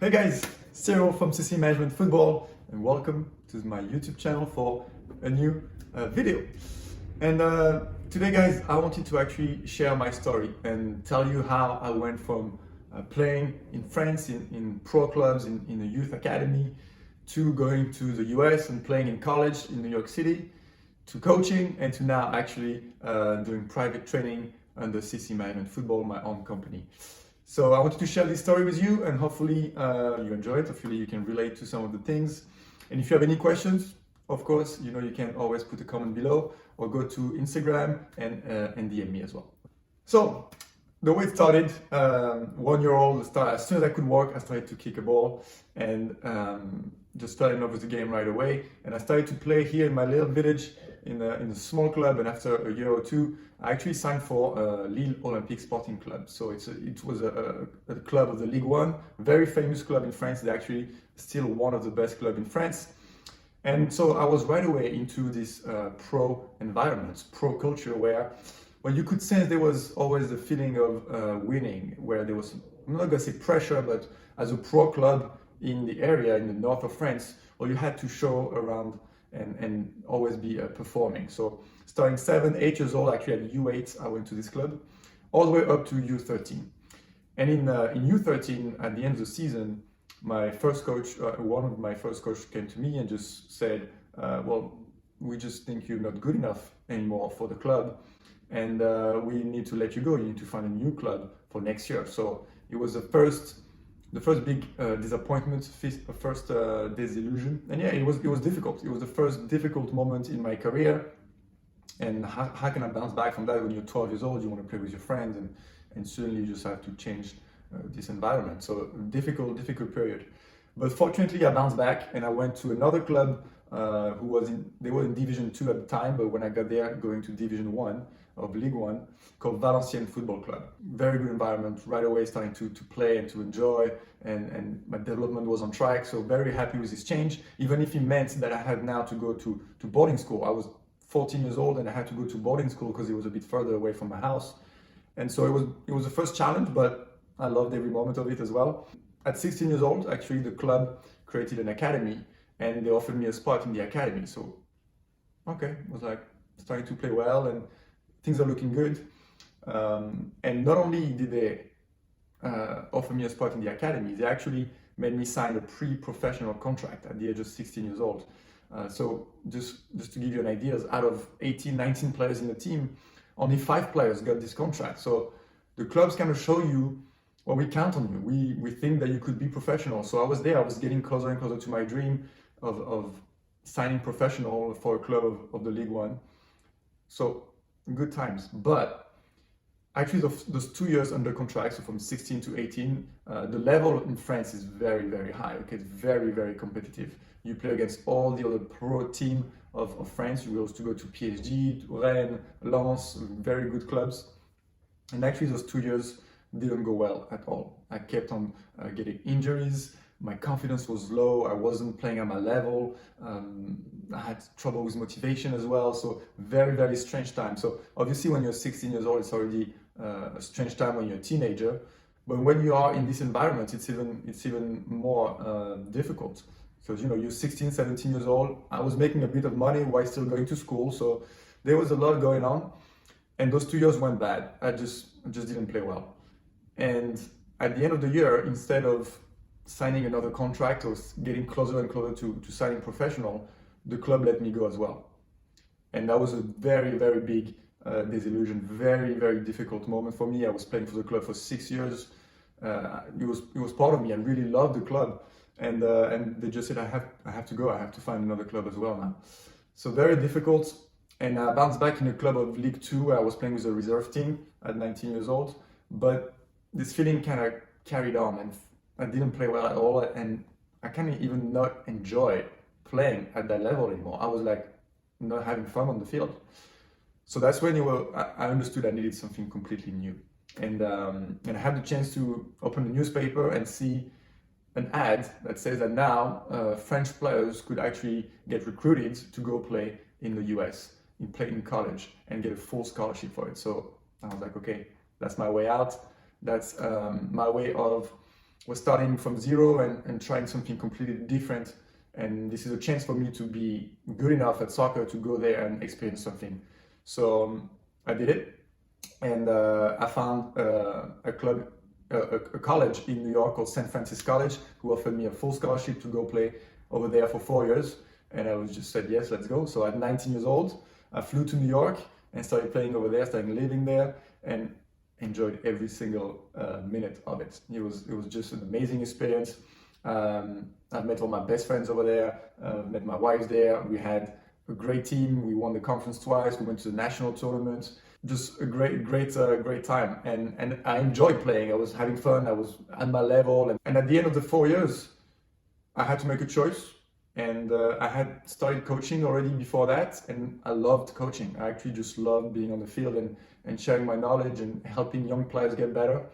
Hey guys, Cyril from CC Management Football, and welcome to my YouTube channel for a new video. And today, guys, I wanted to actually share my story and tell you how I went from playing in France in pro clubs in a youth academy to going to the US and playing in college in New York City, to coaching, and to now actually doing private training under CC Management Football, my own company. So I wanted to share this story with you, and hopefully you enjoy it. Hopefully you can relate to some of the things. And if you have any questions, of course, you know you can always put a comment below or go to Instagram and DM me as well. So the way it started, 1 year old, as soon as I could walk, I started to kick a ball and just fell in love with the game right away. And I started to play here in my little village in a small club. And after a year or two, I actually signed for Lille Olympique Sporting Club. So it was a club of the Ligue 1, very famous club in France. They're actually still one of the best clubs in France. And so I was right away into this pro environment, pro culture, where you could sense there was always the feeling of winning, where there was, I'm not gonna say pressure, but as a pro club in the area, in the north of France, you had to show around and always be performing. So starting 7, 8 years old, actually at U8, I went to this club, all the way up to U13. And in U13, at the end of the season, my first coach, one of my first coach came to me and just said, well, we just think you're not good enough anymore for the club, and we need to let you go. You need to find a new club for next year. So it was the first big disappointment, first disillusion. And yeah, it was difficult. It was the first difficult moment in my career. And how can I bounce back from that when you're 12 years old, you want to play with your friends, and suddenly you just have to change this environment. So difficult period. But fortunately, I bounced back and I went to another club they were in Division 2 at the time, but when I got there, going to Division 1 of Ligue 1, called Valenciennes Football Club. Very good environment, right away starting to play and to enjoy, and my development was on track, so very happy with this change, even if it meant that I had now to go to boarding school. I was 14 years old and I had to go to boarding school because it was a bit further away from my house. And so it was the first challenge, but I loved every moment of it as well. At 16 years old, actually, the club created an academy and they offered me a spot in the academy. So, okay, I was like starting to play well and things are looking good. And not only did they offer me a spot in the academy, they actually made me sign a pre-professional contract at the age of 16 years old. So just to give you an idea, out of 18, 19 players in the team, only 5 players got this contract. So the clubs kind of show you, well, we count on you. We think that you could be professional. So I was there. I was getting closer and closer to my dream of signing professional for a club of the Ligue 1. So good times. But actually those 2 years under contract, so from 16 to 18, the level in France is very, very high. Okay, it's very, very competitive. You play against all the other pro team of France. You will also go to PSG, to Rennes, Lens, very good clubs. And actually those 2 years didn't go well at all. I kept on getting injuries. My confidence was low. I wasn't playing at my level. I had trouble with motivation as well. So very, very strange time. So obviously when you're 16 years old, it's already a strange time when you're a teenager. But when you are in this environment, it's even more difficult. Because you're 16, 17 years old. I was making a bit of money while still going to school. So there was a lot going on. And those 2 years went bad. I just didn't play well. And at the end of the year, instead of signing another contract or getting closer and closer to signing professional, the club let me go as well. And that was a very, very big disillusion, very, very difficult moment for me. I was playing for the club for 6 years. It was part of me. I really loved the club. And they just said, I have to go. I have to find another club as well now. So very difficult. And I bounced back in a club of League 2 where I was playing with a reserve team at 19 years old. But this feeling kind of carried on, and I didn't play well at all, and I kind of even not enjoy playing at that level anymore. I was like not having fun on the field. So that's when I understood I needed something completely new. And I had the chance to open the newspaper and see an ad that says that now French players could actually get recruited to go play in the US, play in college, and get a full scholarship for it. So I was like, okay, that's my way out. That's my way of was starting from zero and trying something completely different. And this is a chance for me to be good enough at soccer to go there and experience something. So I did it, and I found a club, a college in New York called St. Francis College, who offered me a full scholarship to go play over there for 4 years. And I was just said, yes, let's go. So at 19 years old, I flew to New York and started playing over there, started living there, and enjoyed every single minute of it. It was just an amazing experience. I've met all my best friends over there, met my wife there. We had a great team. We won the conference twice. We went to the national tournament. Just a great time. And I enjoyed playing. I was having fun. I was at my level. And at the end of the 4 years, I had to make a choice. And I had started coaching already before that. And I loved coaching. I actually just loved being on the field and sharing my knowledge and helping young players get better.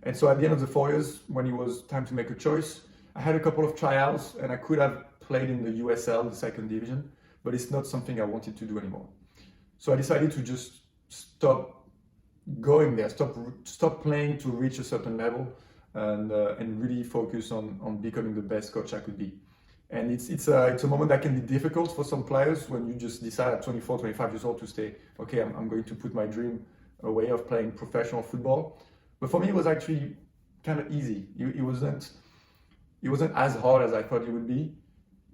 And so at the end of the 4 years, when it was time to make a choice, I had a couple of tryouts and I could have played in the USL, the second division, but it's not something I wanted to do anymore. So I decided to just stop going there, stop playing to reach a certain level and really focus on becoming the best coach I could be. And it's a moment that can be difficult for some players when you just decide at 24, 25 years old to say, okay, I'm going to put my dream away of playing professional football. But for me, it was actually kind of easy. It wasn't as hard as I thought it would be,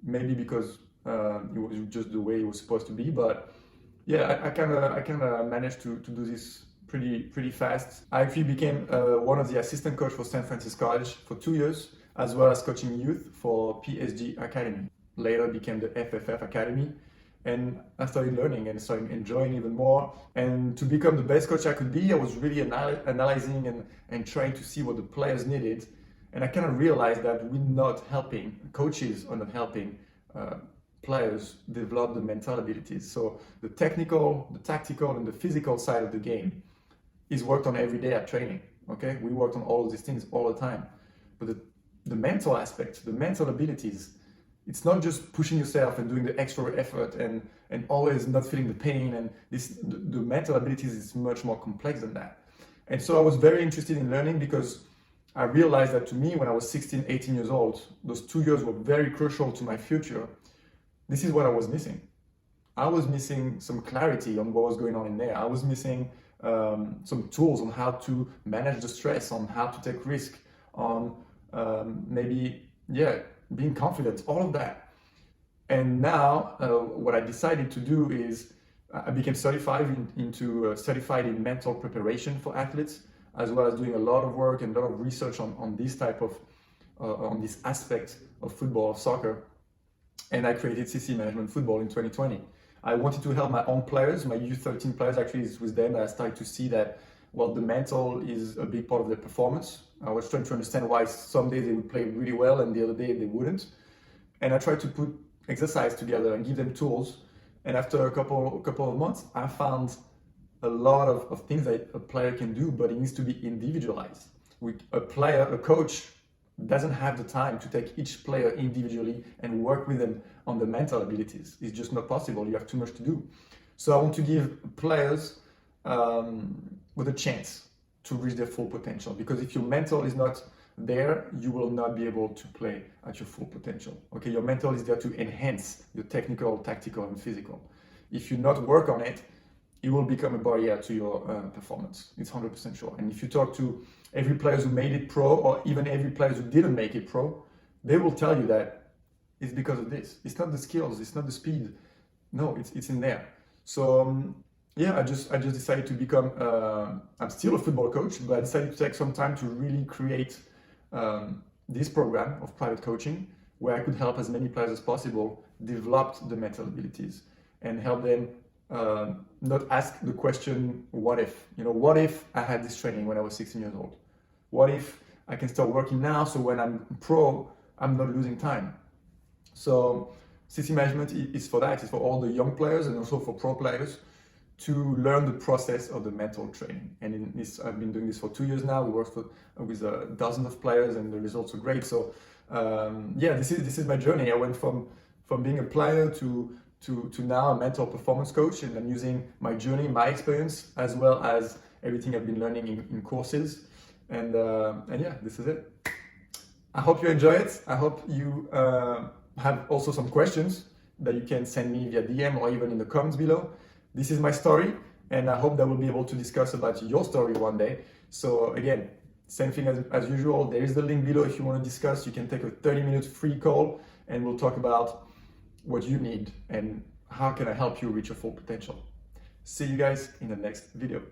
maybe because it was just the way it was supposed to be. But yeah, I kind of managed to do this pretty fast. I actually became one of the assistant coach for St. Francis College for 2 years, as well as coaching youth for PSG Academy. Later became the FFF Academy. And I started learning and started enjoying even more. And to become the best coach I could be, I was really analyzing and trying to see what the players needed. And I kind of realized that we're not helping, coaches are not helping players develop the mental abilities. So the technical, the tactical, and the physical side of the game is worked on every day at training. Okay, we worked on all of these things all the time. But the mental aspect, the mental abilities, it's not just pushing yourself and doing the extra effort and always not feeling the pain. And the mental abilities is much more complex than that. And so I was very interested in learning because I realized that to me, when I was 16, 18 years old, those 2 years were very crucial to my future. This is what I was missing. I was missing some clarity on what was going on in there. I was missing some tools on how to manage the stress, on how to take risk, on being confident, all of that. And now what I decided to do is I became certified in mental preparation for athletes, as well as doing a lot of work and a lot of research on this type of, on this aspect of football, of soccer. And I created CC Management Football in 2020. I wanted to help my own players, my U13 players. Actually, it's with them that I started to see that, well, the mental is a big part of their performance. I was trying to understand why some days they would play really well and the other day they wouldn't. And I tried to put exercise together and give them tools. And after a couple of months, I found a lot of things that a player can do, but it needs to be individualized. A coach doesn't have the time to take each player individually and work with them on the mental abilities. It's just not possible. You have too much to do. So I want to give players with a chance to reach their full potential, because if your mental is not there, you will not be able to play at your full potential. Okay, your mental is there to enhance your technical, tactical, and physical. If you not work on it, it will become a barrier to your performance. It's 100% sure. And if you talk to every player who made it pro, or even every player who didn't make it pro, they will tell you that it's because of this. It's not the skills, it's not the speed. No, it's in there. So I just decided to become. I'm still a football coach, but I decided to take some time to really create this program of private coaching, where I could help as many players as possible develop the mental abilities and help them. Not ask the question, what if? What if I had this training when I was 16 years old? What if I can start working now, so when I'm pro, I'm not losing time? So CC Management is for that. It's for all the young players and also for pro players to learn the process of the mental training. And I've been doing this for 2 years now. We work with dozens of players, and the results are great. So this is my journey. I went from being a player to now a mental performance coach, and I'm using my journey, my experience, as well as everything I've been learning in courses. And this is it. I hope you enjoy it. I hope you have also some questions that you can send me via DM or even in the comments below. This is my story, and I hope that we'll be able to discuss about your story one day. So again, same thing as usual. There is the link below if you want to discuss. You can take a 30-minute free call, and we'll talk about what you need and how can I help you reach your full potential. See you guys in the next video.